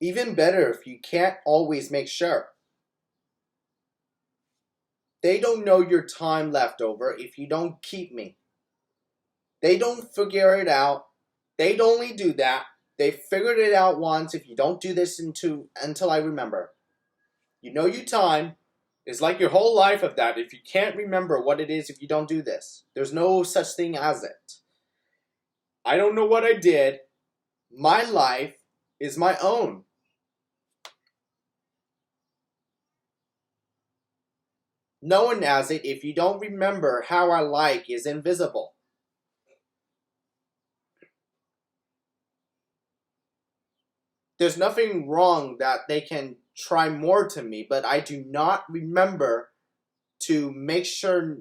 Even better if you can't always make sure. They don't know your time left over if you don't keep me. They don't figure it out. They'd only do that. They figured it out once if you don't do this until I remember. You know your time is like your whole life of that if you can't remember what it is if you don't do this. There's no such thing as it. I don't know what I did. My life is my own. No one has it if you don't remember how I like is invisible. There's nothing wrong that they can try more to me, but I do not remember to make sure,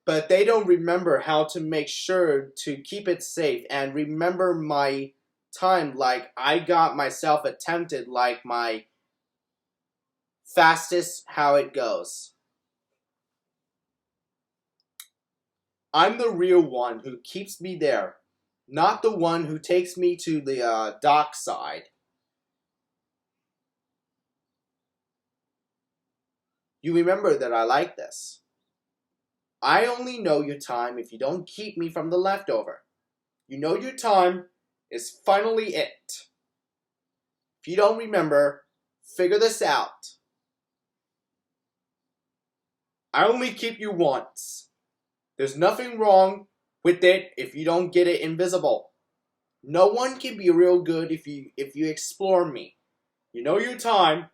but they don't remember how to make sure to keep it safe and remember my time like I got myself attempted like my fastest how it goes. I'm the real one who keeps me there, not the one who takes me to the dock side. You remember that I like this. I only know your time if you don't keep me from the leftover. You know your time is finally it. If you don't remember, figure this out. I only keep you once. There's nothing wrong with it if you don't get it invisible. No one can be real good if you explore me. You know your time.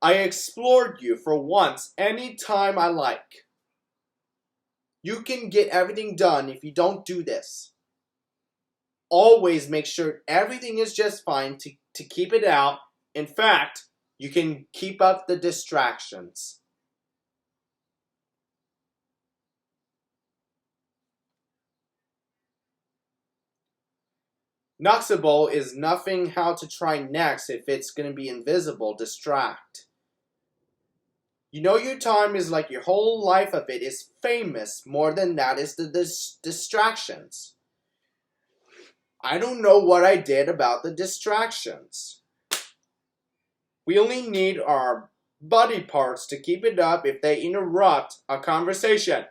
I explored you for once any time I like. You can get everything done if you don't do this. Always make sure everything is just fine to keep it out. In fact, you can keep up the distractions. Noxable is nothing how to try next if it's going to be invisible, distract. You know your time is like your whole life of it is famous. More than that is the distractions. I don't know what I did about the distractions. We only need our body parts to keep it up if they interrupt a conversation.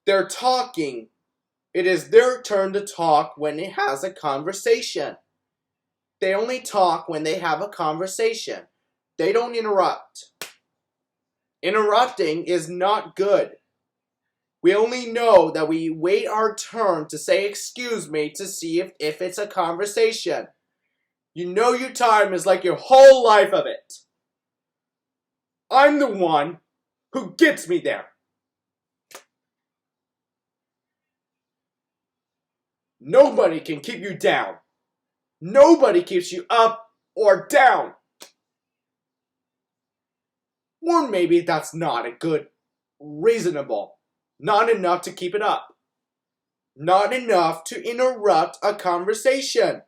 They're talking. It is their turn to talk when it has a conversation. They only talk when they have a conversation. They don't interrupt. Interrupting is not good. We only know that we wait our turn to say excuse me to see if it's a conversation. You know your time is like your whole life of it. I'm the one who gets me there. Nobody can keep you down. Nobody keeps you up or down. Or maybe that's not a good, reasonable. Not enough to keep it up. Not enough to interrupt a conversation.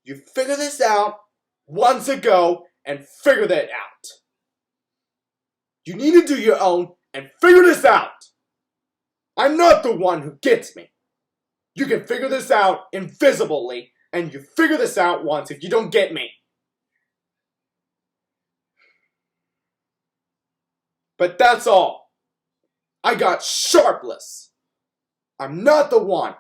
You figured this out once ago and figured it out. You need to do your own and figure this out. I'm not the one who gets me. You can figure this out invisibly, and you figure this out once if you don't get me. But that's all. I got sharpless. I'm not the one.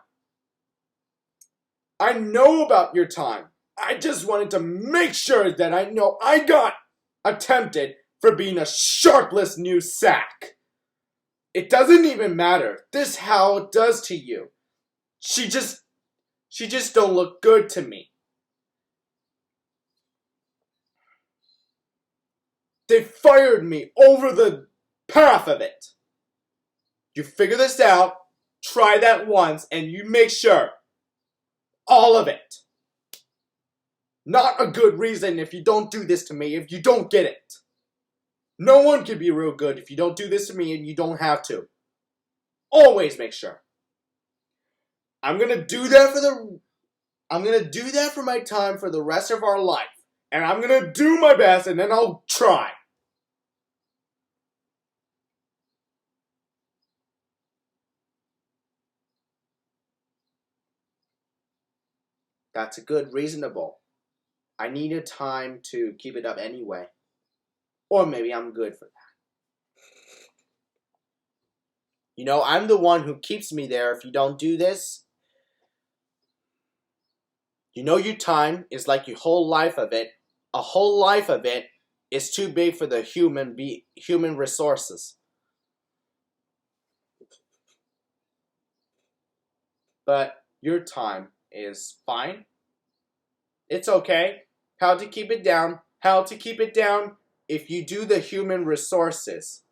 I know about your time. I just wanted to make sure that I know I got attempted for being a sharpless new sack. It doesn't even matter. This how it does to you. She just don't look good to me. They fired me over the path of it. You figure this out, try that once, and you make sure. All of it. Not a good reason if you don't do this to me, if you don't get it. No one can be real good if you don't do this to me and you don't have to. Always make sure. I'm gonna do that for my time for the rest of our life. And I'm gonna do my best and then I'll try. That's a good reasonable. I needed time to keep it up anyway. Or maybe I'm good for that. You know, I'm the one who keeps me there if you don't do this. You know your time is like your whole life of it. A whole life of it is too big for the human resources. But your time is fine. It's okay. How to keep it down? How to keep it down? If you do the human resources.